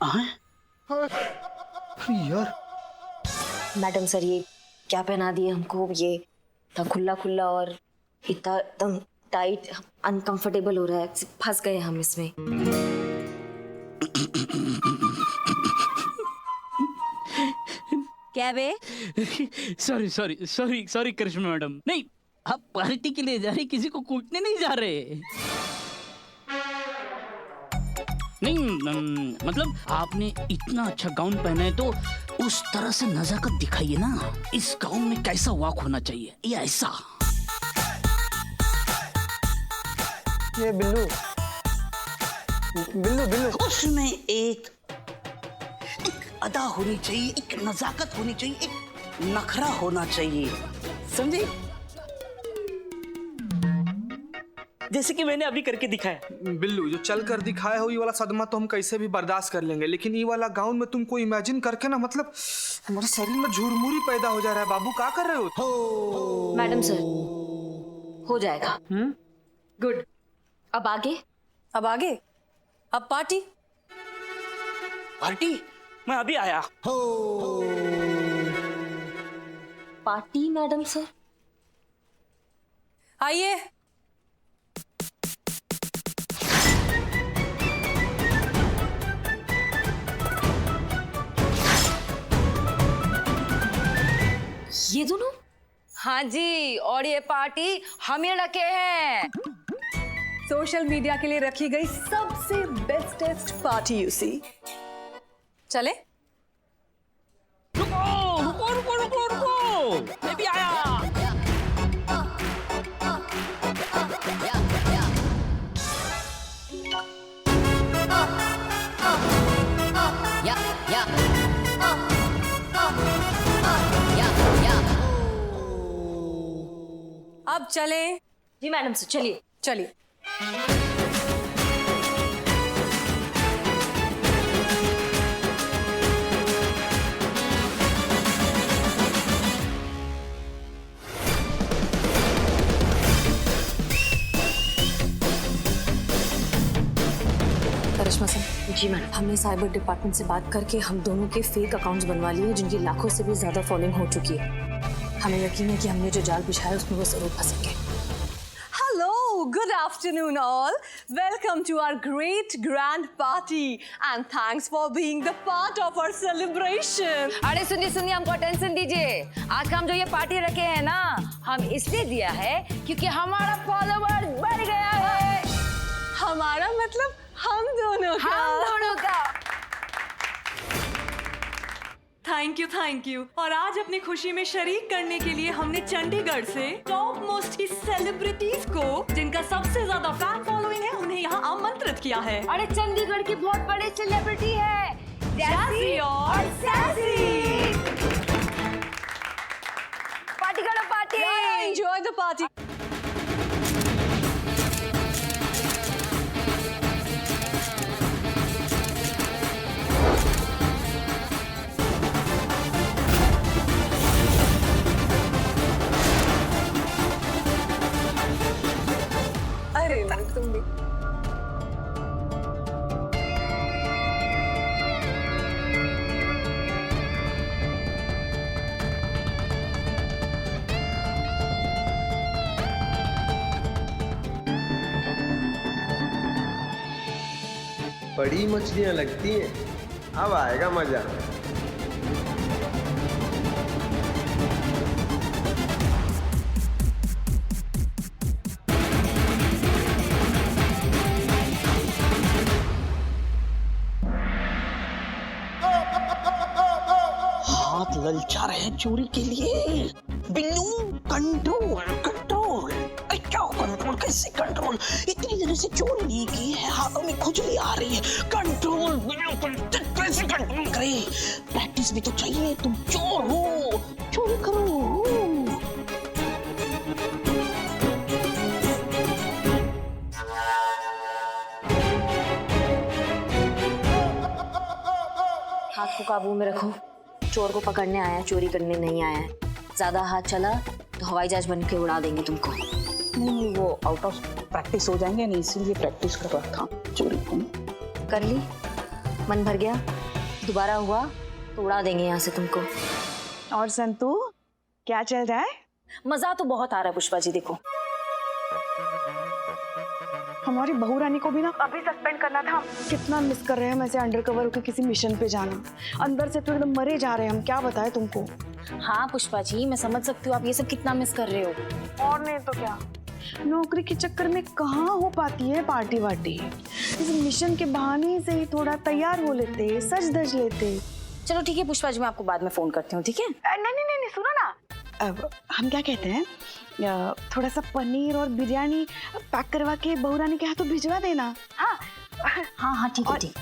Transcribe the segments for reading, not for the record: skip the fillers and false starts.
अरे यार madam sir, ये क्या पहना दिए हमको? ये इतना खुला खुला और इतना एकदम टाइट, अनकंफर्टेबल हो रहा है। फंस गए हम इसमें। क्या बे? सॉरी सॉरी सॉरी सॉरी करिश्मा मैडम, नहीं आप पार्टी के लिए जा रहे, किसी को कूटने नहीं जा रहे। नहीं मतलब आपने इतना अच्छा गाउन पहना है तो उस तरह से नजाकत दिखाइए ना। इस गाउन में कैसा वॉक होना चाहिए, ये ऐसा। ये बिल्लू बिल्लू बिल्लू उसमें एक अदा होनी चाहिए, एक नजाकत होनी चाहिए, एक नखरा होना चाहिए, समझे? जैसे कि मैंने अभी करके दिखाया। बिल्लू, जो चल कर दिखाया हो ये वाला सदमा तो हम कैसे भी बर्दाश्त कर लेंगे, लेकिन ये वाला गाउन में तुमको इमेजिन करके ना, मतलब हमारे शरीर में झुरमुरी पैदा हो जा रहा है। बाबू क्या कर रहे हो? मैडम सर, हो जाएगा। गुड। अब आगे? अब आगे? अब पार्टी? पार्टी? मैं अभी आया। Party madam sir? आइए। ये दोनों? हाँ जी, और ये पार्टी हम ही रखे हैं। सोशल मीडिया के लिए रखी गई सबसे बेस्टेस्ट पार्टी यू सी। चले? रुको रुको रुको रुको रुको, मैं भी आया। अब चले? जी मैडम सर, चलिए। चलिए। करिश्मा सर। जी मैडम। हमने साइबर डिपार्टमेंट से बात करके हम दोनों के फेक अकाउंट्स बनवा लिए, जिनकी लाखों से भी ज्यादा फॉलोइंग हो चुकी है। हमें यकीन है कि हमने जो जाल बिछाया उसमें वो जरूर फंसेंगे। Hello, good afternoon all. Welcome to our great grand party and thanks for being the part of our celebration. अरे सुनिए सुनिए, हमको टेंशन दीजिए। आज हम जो ये पार्टी रखे हैं ना, हम इसलिए दिया है क्योंकि हमारा फॉलोवर बढ़ गया है। हमारा मतलब हम दोनों का। Thank you. और आज अपनी खुशी में शरीक करने के लिए हमने चंडीगढ़ से टॉप मोस्ट की सेलिब्रिटीज को, जिनका सबसे ज्यादा फैन फॉलोइंग है, उन्हें यहाँ आमंत्रित किया है। अरे चंडीगढ़ की बहुत बड़ी सेलिब्रिटी है, जैसी और सैसी। पार्टी करो, पार्टी। Enjoy the party. अरे तुम भी। बड़ी मछलियां लगती हैं, अब आएगा मजा। हाथ ललचा रहे हैं चोरी के लिए। Billu, control control. क्या कंट्रोल? कैसे कंट्रोल? इतनी देर से चोरी नहीं की है, हाथों में खुजली आ रही है। कंट्रोल बिल्कुल, कैसे कंट्रोल करे? प्रैक्टिस भी तो चाहिए। तुम चोर हो, चोरी करो। हाथ को काबू में रखो। चोर को पकड़ने आया, चोरी करने नहीं आया है। ज्यादा हाथ चला तो हवाई जहाज बन के उड़ा देंगे तुमको। नहीं, वो आउट ऑफ प्रैक्टिस हो जाएंगे, नहीं इसीलिए प्रैक्टिस कर रहा था चोरी को। कर ली? मन भर गया? दोबारा हुआ तो उड़ा देंगे यहाँ से तुमको। और संतू क्या चल रहा है? मजा तो बहुत आ रहा है पुष्पा जी। देखो हमारी बहू रानी को भी ना अभी सस्पेंड करना था। कितना मिस कर रहे हैं हम ऐसे अंडरकवर होकर किसी मिशन पे जाना। अंदर से तो एकदम मरे जा रहे हैं हम, क्या बताएं तुमको। हाँ पुष्पा जी, मैं समझ सकती हूँ आप ये सब कितना मिस कर रहे हो। और नहीं तो क्या, नौकरी के चक्कर में कहाँ हो पाती है पार्टी वार्टी। इस मिशन के बहाने से ही थोड़ा तैयार हो लेते, सज धज लेते। चलो ठीक है पुष्पा जी, मैं आपको बाद में फोन करती हूँ, ठीक है? नहीं सुनो ना, अब हम क्या कहते हैं, थोड़ा सा पनीर और बिरयानी पैक करवा के बहू रानी के हाथों भिजवा देना। हाँ हाँ हाँ ठीक है ठीक।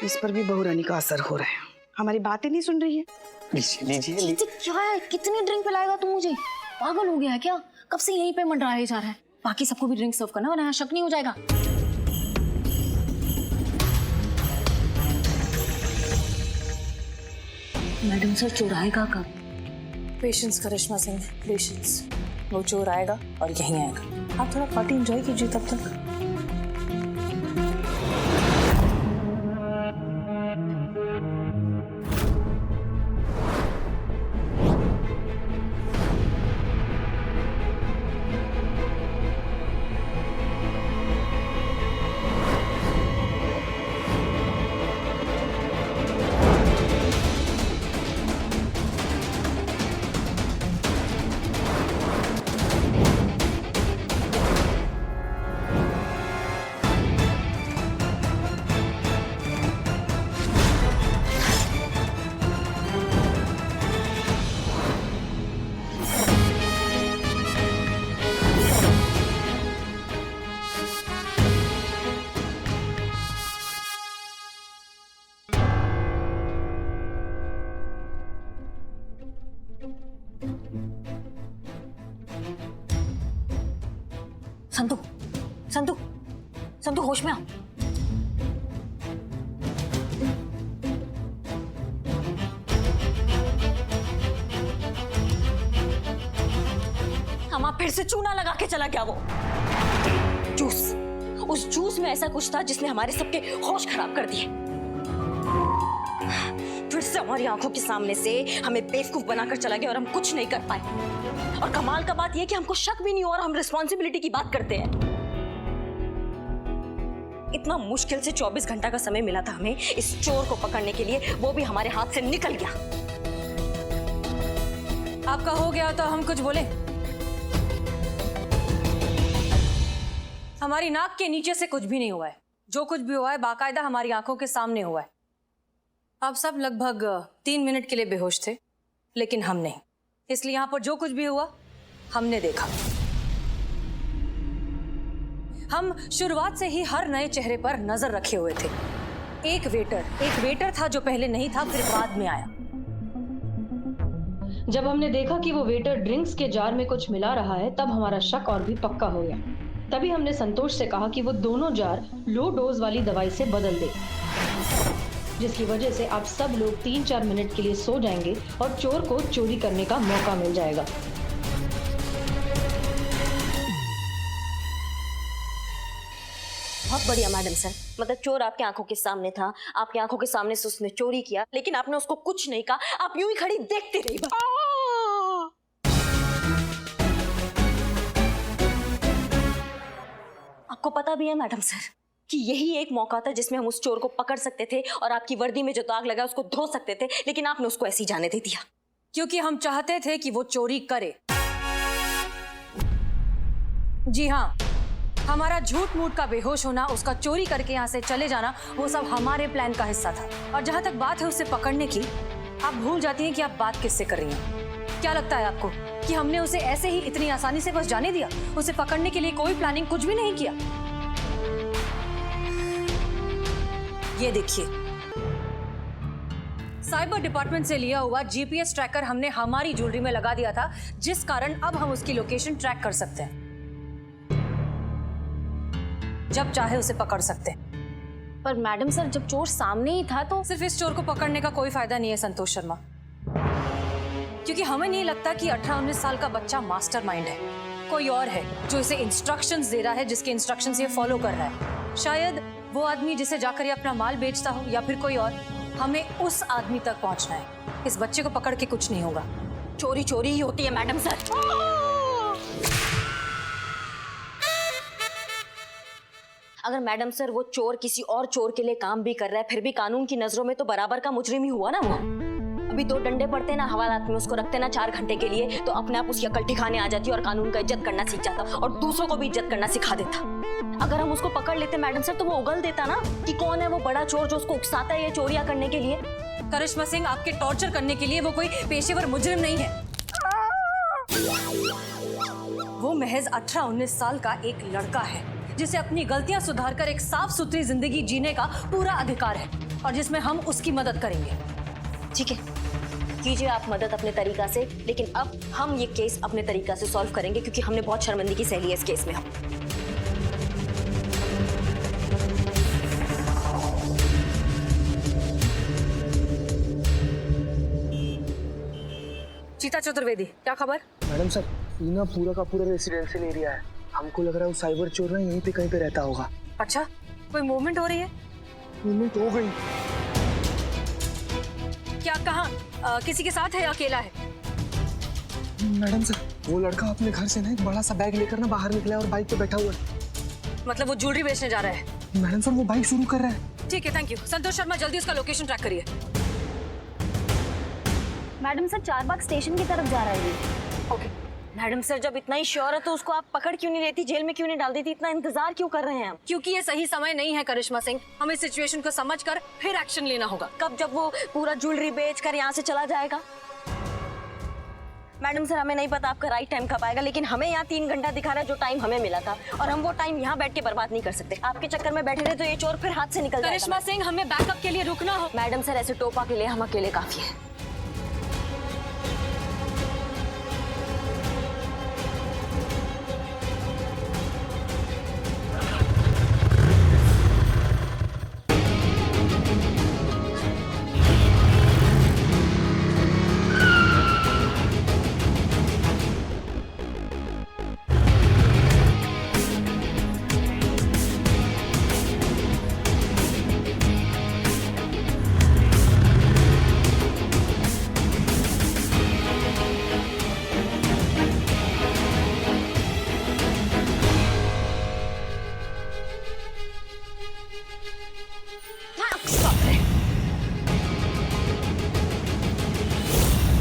इस पर भी बहू रानी का असर हो रहा है, हमारी बातें नहीं सुन रही है। लीजिए लीजिए लीजिए। क्या है, कितनी ड्रिंक पिलाएगा तू मुझे? पागल हो गया है क्या? कब से यहीं पे मंडराए जा रहा है। बाकी सबको भी ड्रिंक सर्व करना वरना यहाँ शक नहीं हो जाएगा। मैडम सर चोर आएगा कब? पेशेंस करिश्मा सिंह, पेशेंस। वो चोर आएगा और यहीं आएगा। आप थोड़ा पार्टी एंजॉय कीजिए तब तक। संतू, संतू, संतू होश में आ। हमारा फिर से चूना लगा के चला गया वो जूस। उस जूस में ऐसा कुछ था जिसने हमारे सबके होश खराब कर दिए। फिर से हमारी आंखों के सामने से हमें बेवकूफ बनाकर चला गया और हम कुछ नहीं कर पाए। और कमाल का बात यह कि हमको शक भी नहीं हुआ और हम रिस्पॉन्सिबिलिटी की बात करते हैं। इतना मुश्किल से 24 घंटा का समय मिला था हमें इस चोर को पकड़ने के लिए, वो भी हमारे हाथ से निकल गया। आपका हो गया तो हम कुछ बोले? हमारी नाक के नीचे से कुछ भी नहीं हुआ है। जो कुछ भी हुआ है बाकायदा हमारी आंखों के सामने हुआ है। आप सब लगभग 3 मिनट के लिए बेहोश थे, लेकिन हम नहीं। इसलिए यहां पर जो कुछ भी हुआ हमने देखा। हम शुरुआत से ही हर नए चेहरे पर नजर रखे हुए थे। एक वेटर था जो पहले नहीं था, फिर बाद में आया। जब हमने देखा कि वो वेटर ड्रिंक्स के जार में कुछ मिला रहा है, तब हमारा शक और भी पक्का हो गया। तभी हमने संतोष से कहा कि वो दोनों जार लो डोज वाली दवाई से बदल दे, जिसकी वजह से आप सब लोग 3-4 मिनट के लिए सो जाएंगे और चोर को चोरी करने का मौका मिल जाएगा। बहुत बढ़िया मैडम सर। मतलब चोर आपकी आंखों के सामने था, आपकी आंखों के सामने से उसने चोरी किया, लेकिन आपने उसको कुछ नहीं कहा। आप यूं ही खड़ी देखते रही। आपको पता भी है मैडम सर कि यही एक मौका था जिसमें हम उस चोर को पकड़ सकते थे और आपकी वर्दी में जो दाग लगा उसको धो सकते थे, लेकिन आपने उसको ऐसे ही जाने दे दिया। क्योंकि हम चाहते थे कि वो चोरी करे। जी हाँ, हमारा झूठ मूठ का बेहोश होना, उसका चोरी करके यहाँ से चले जाना, वो सब हमारे प्लान का हिस्सा था। और जहां तक बात है उसे पकड़ने की, आप भूल जाती हैं कि आप बात किससे कर रही हैं। क्या लगता है आपको कि हमने उसे ऐसे ही इतनी आसानी से बस जाने दिया? उसे पकड़ने के लिए कोई प्लानिंग कुछ भी नहीं किया। ये देखिए, साइबर डिपार्टमेंट से लिया हुआ जीपीएस ट्रैकर हमने हमारी ज्वेलरी में लगा दिया था, जिस कारण अब हम उसकी लोकेशन ट्रैक कर सकते हैं। जब चाहे उसे पकड़ सकते हैं। पर मैडम सर, जब चोर सामने ही था तो सिर्फ इस चोर को पकड़ने का कोई फायदा नहीं है संतोष शर्मा, क्योंकि हमें नहीं लगता कि 18-19 साल का बच्चा मास्टरमाइंड है। कोई और है जो इसे इंस्ट्रक्शंस दे रहा है, जिसके इंस्ट्रक्शंस ये फॉलो कर रहा है। शायद वो आदमी जिसे जाकर ये अपना माल बेचता हो, या फिर कोई और। हमें उस आदमी तक पहुंचना है। इस बच्चे को पकड़ के कुछ नहीं होगा। चोरी चोरी ही होती है मैडम सर। अगर मैडम सर वो चोर किसी और चोर के लिए काम भी कर रहा है, फिर भी कानून की नजरों में तो बराबर का मुजरिम ही हुआ ना वो। अभी 2 डंडे पड़ते ना हवालात में, उसको रखते ना 4 घंटे के लिए, तो अपने आप उसकी अकल ठिकाने आ जाती और कानून का इज्जत करना सीख जाता और दूसरों को भी इज्जत करना सिखा देता। अगर हम उसको पकड़ लेते मैडम सर, तो वो उगल देता ना कि कौन है वो बड़ा चोर जो उसको उकसाता है ये चोरियां करने के लिए। करिश्मा सिंह, आपके टॉर्चर करने के लिए वो कोई पेशेवर मुजरिम नहीं है। वो महज 18-19 साल का एक लड़का है जिसे अपनी गलतियां सुधारकर एक साफ सुथरी जिंदगी जीने का पूरा अधिकार है, और जिसमें हम उसकी मदद करेंगे। ठीक है, कीजिए आप मदद अपने तरीका से, लेकिन अब हम ये केस अपने तरीका से सॉल्व करेंगे, क्योंकि हमने बहुत शर्मिंदगी सह ली है इस केस में। हम चीता चतुर्वेदी, क्या खबर? मैडम सर, ये ना पूरा का पूरा रेसिडेंशियल एरिया है। हमको लग रहा है वो साइबर चोर ना यहीं पे कहीं पे रहता होगा। अच्छा, कोई मूवमेंट हो रही है? मूवमेंट हो गई। क्या, कहाँ? किसी के साथ है या अकेला है? मैडम सर, वो लड़का अपने घर से ना एक बड़ा सा बैग लेकर ना बाहर निकला है और बाइक पे बैठा हुआ है। मतलब वो ज्वेलरी बेचने जा रहा है? मैडम सर, वो बाइक शुरू कर रहा है। ठीक है, थैंक यू। संतोष शर्मा, जल्दी उसका लोकेशन ट्रैक करिए। मैडम सर, चारबाग स्टेशन की तरफ जा रहा है ये। ओके। मैडम सर, जब इतना ही श्योर है तो उसको आप पकड़ क्यों नहीं लेती, जेल में क्यों नहीं डाल देती, इतना इंतजार क्यों कर रहे हैं हम? क्योंकि ये सही समय नहीं है करिश्मा सिंह। हमें सिचुएशन को समझकर फिर एक्शन लेना होगा। कब? जब वो पूरा ज्वेलरी बेचकर यहाँ से चला जाएगा। मैडम सर, हमें नहीं पता आपका राइट टाइम कब आएगा, लेकिन हमें यहाँ 3 घंटा दिखा रहा है जो टाइम हमें मिला था, और हम वो टाइम यहाँ बैठ के बर्बाद नहीं कर सकते। आपके चक्कर में बैठे रहे तो ये चोर फिर हाथ से निकल जाएगा। करिश्मा सिंह, हमें बैकअप के लिए रुकना हो। मैडम सर, ऐसे टोपा के लिए हम अकेले काफी है।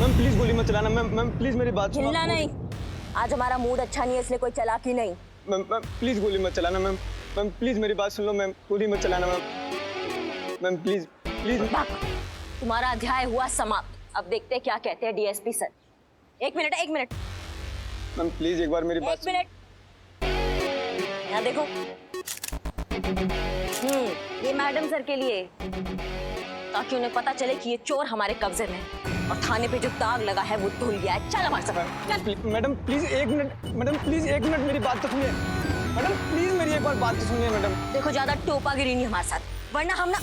मैम प्लीज गोली मत चलाना। मैम प्लीज मेरी बात सुनो। हिलना नहीं, आज हमारा मूड अच्छा नहीं है, इसलिए कोई चालाकी नहीं। मैम प्लीज गोली मत चलाना। मैम प्लीज मेरी बात सुन लो। मैम गोली मत चलाना। Ma'am please please. तुम्हारा अध्याय हुआ समाप्त। अब देखते हैं क्या कहते हैं डीएसपी सर। एक मिनट। मैम प्लीज एक बार मेरी बात। 1 मिनट, यहाँ देखो। ये मैडम सर के लिए, ताकि उन्हें पता चले कि ये चोर हमारे कब्जे में, और थाने पे जो दाग लगा है वो धुल गया है। चल हमारे साथ। Madam please 1 minute. Madam please 1 minute मेरी बात तो सुनिए। मैडम प्लीज मेरी एक बार बात तो सुनिए। मैडम देखो, ज्यादा टोपागिरी नहीं हमारे साथ, वरना हम ना।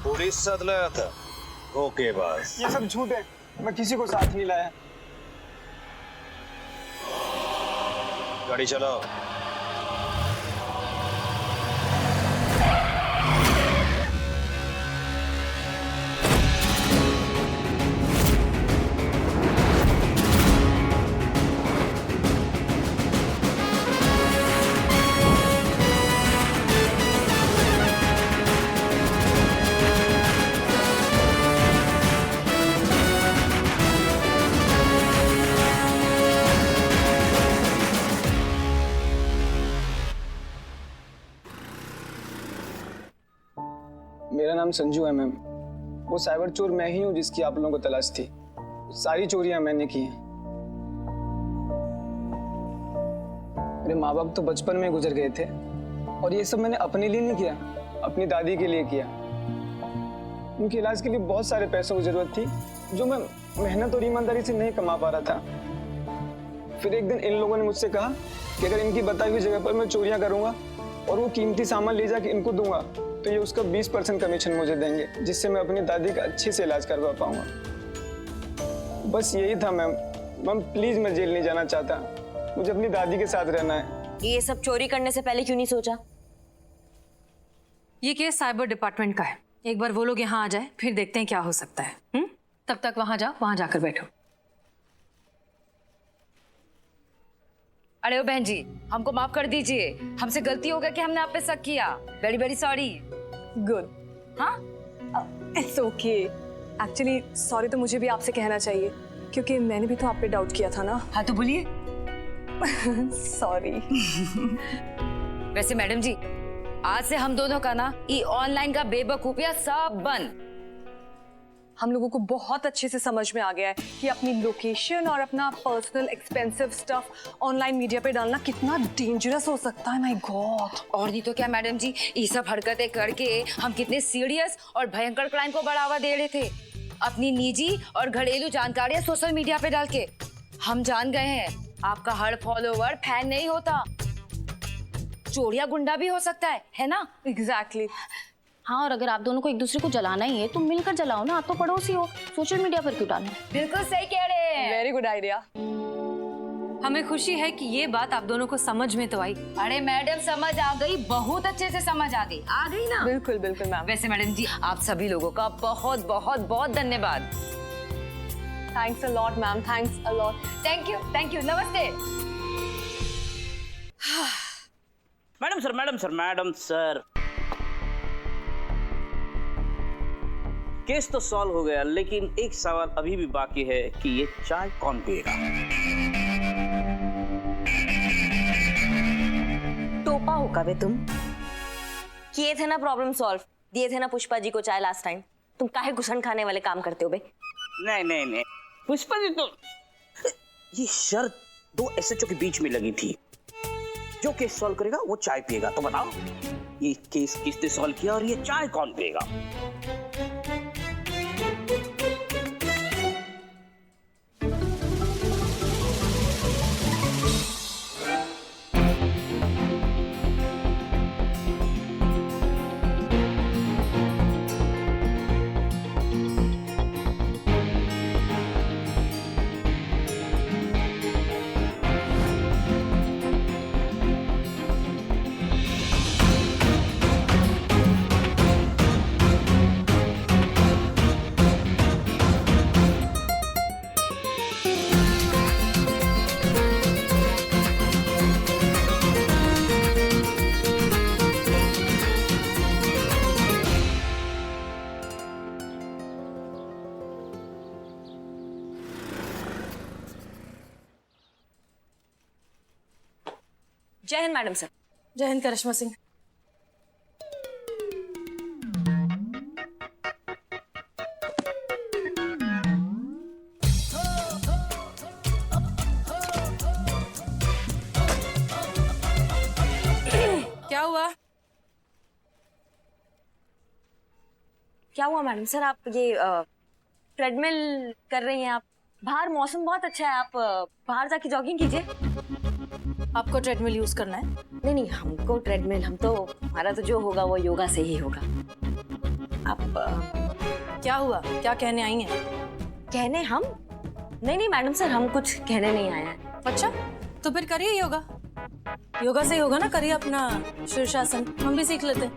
पुलिस साथ लाया था? ओके बस। ये सब झूठ है, मैं किसी को साथ नहीं लाया। गाड़ी चलाओ। मेरा नाम संजू है मैम। वो साइबर चोर मैं ही हूँ जिसकी आप लोगों को तलाश थी। सारी चोरियां मैंने की हैं। मेरे माँ बाप तो बचपन में गुजर गए थे, और ये सब मैंने अपने लिए नहीं किया, अपनी दादी के लिए किया। उनके इलाज के लिए बहुत सारे पैसों की जरूरत थी, जो मैं मेहनत और ईमानदारी से नहीं कमा पा रहा था। फिर एक दिन इन लोगों ने मुझसे कहा कि अगर इनकी बताई हुई जगह पर मैं चोरियां करूंगा और वो कीमती सामान ले जाके इनको दूंगा तो ये उसका 20% कमीशन मुझे देंगे, जिससे मैं अपनी दादी का अच्छे से इलाज करवा पाऊंगा। बस यही था मैम। मैम प्लीज, मैं जेल नहीं जाना चाहता, मुझे अपनी दादी के साथ रहना है। ये सब चोरी करने से पहले क्यों नहीं सोचा? ये केस साइबर डिपार्टमेंट का है, एक बार वो लोग यहाँ आ जाए फिर देखते हैं क्या हो सकता है। तब तक वहां जाओ, वहां जाकर बैठो। अरे ओ बहन जी, हमको माफ कर दीजिए, हमसे गलती हो गया कि हमने आप पे शक किया। Very very sorry. गुड। हाँ, इट्स ओके। एक्चुअली सॉरी तो मुझे भी आपसे कहना चाहिए, क्योंकि मैंने भी तो आप पे डाउट किया था ना। हाँ तो बोलिए। सॉरी। वैसे मैडम जी, आज से हम दोनों का ना ये ऑनलाइन का बेवकूफिया सब बंद। हम लोगों को बहुत अच्छे से समझ में आ गया है कि अपनी लोकेशन और अपना personal expensive stuff online media पे डालना कितना डेंजरस हो सकता है। My God. और नहीं तो क्या मैडम जी, ये सब हरकतें करके हम कितने सीरियस और भयंकर क्राइम को बढ़ावा दे रहे थे, अपनी निजी और घरेलू जानकारियां सोशल मीडिया पे डाल के। हम जान गए हैं आपका हर फॉलोवर फैन नहीं होता, चोरिया गुंडा भी हो सकता है ना? एग्जैक्टली। हाँ, और अगर आप दोनों को एक दूसरे को जलाना ही है तो मिलकर जलाओ ना, आप तो पड़ोसी हो, सोशल मीडिया पर क्यों डालना? बिल्कुल सही कह रहे हैं। Very good idea. हमें खुशी है कि ये बात आप दोनों को समझ में तो आई। अरे मैडम समझ आ गई, बहुत अच्छे से समझ आ गई ना? बिल्कुल बिल्कुल मैम। वैसे मैडम जी, आप सभी लोगों का बहुत बहुत बहुत धन्यवाद। Thanks a lot ma'am, thanks a lot. Thank you, नमस्ते। मैडम सर केस तो सॉल्व हो गया, लेकिन एक सवाल अभी भी बाकी है कि ये चाय कौन पिएगा? टोपा हो कबे तुम? किए थे ना प्रॉब्लम सॉल्व, दिए थे ना पुष्पा जी को चाय लास्ट टाइम, तुम काहे घुसन खाने वाले काम करते हो बे? नहीं, पुष्पा जी तो ये शर्त 2 एसएचओ के बीच में लगी थी, जो केस सॉल्व करेगा वो चाय पिएगा। तो बताओ ये केस किसने सॉल्व किया और ये चाय कौन पिएगा? जय हिंद मैडम सर। जय हिंद करिश्मा सिंह। क्या हुआ? क्या हुआ मैडम सर? आप ये ट्रेडमिल कर रही हैं? आप बाहर मौसम बहुत अच्छा है, आप बाहर जाके जॉगिंग कीजिए। आपको ट्रेडमिल यूज करना है? नहीं, हमको ट्रेडमिल, हम तो, हमारा तो जो होगा वो योगा से ही होगा। आप क्या हुआ? क्या कहने आई हैं? कहने हम? नहीं मैडम सर, हम कुछ कहने नहीं आए हैं। अच्छा, तो फिर करिए योगा। योगा से ही होगा ना, करिए अपना शीर्षासन, हम भी सीख लेते हैं।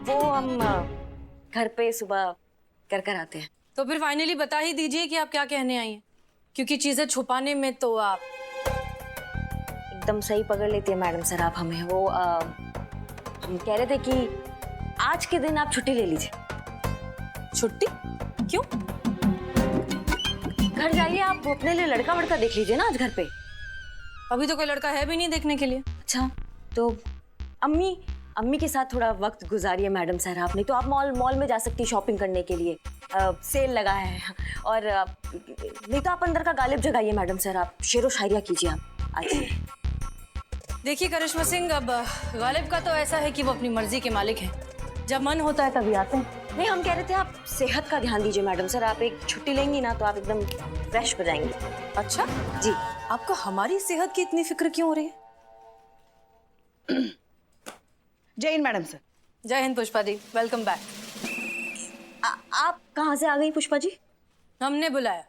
वो हम घर पे सुबह कर आते हैं। तो फिर फाइनली बता ही दीजिए कि आप क्या कहने आई हैं, क्योंकि चीजें छुपाने में तो आप एकदम सही पकड़ लेती है मैडम सर आप हमें। वो हम कह रहे थे कि आज के दिन आप छुट्टी ले लीजिए। छुट्टी? क्यों? घर जाइए, आप अपने लिए लड़का वड़का देख लीजिए ना आज घर पे। अभी तो कोई लड़का है भी नहीं देखने के लिए। अच्छा, तो अम्मी के साथ थोड़ा वक्त गुजारिए मैडम सर आप। नहीं तो आप मॉल में जा सकती शॉपिंग करने के लिए, सेल लगा है। और नहीं तो आप अंदर का गालिब जगाइए मैडम सर, आप शेरो शायरिया कीजिए आप आज। देखिए करिश्मा सिंह, अब गालिब का तो ऐसा है कि वो अपनी मर्जी के मालिक हैं, जब मन होता है तभी आते हैं। नहीं, हम कह रहे थे आप सेहत का ध्यान दीजिए मैडम सर, आप एक छुट्टी लेंगी ना तो आप एकदम फ्रेश हो जाएंगी। अच्छा जी। आपको हमारी सेहत की इतनी फिक्र क्यों हो रही है? जय हिंद मैडम सर। जय हिंद पुष्पा जी, वेलकम बैक। आप कहाँ से आ गई पुष्पा जी? हमने बुलाया।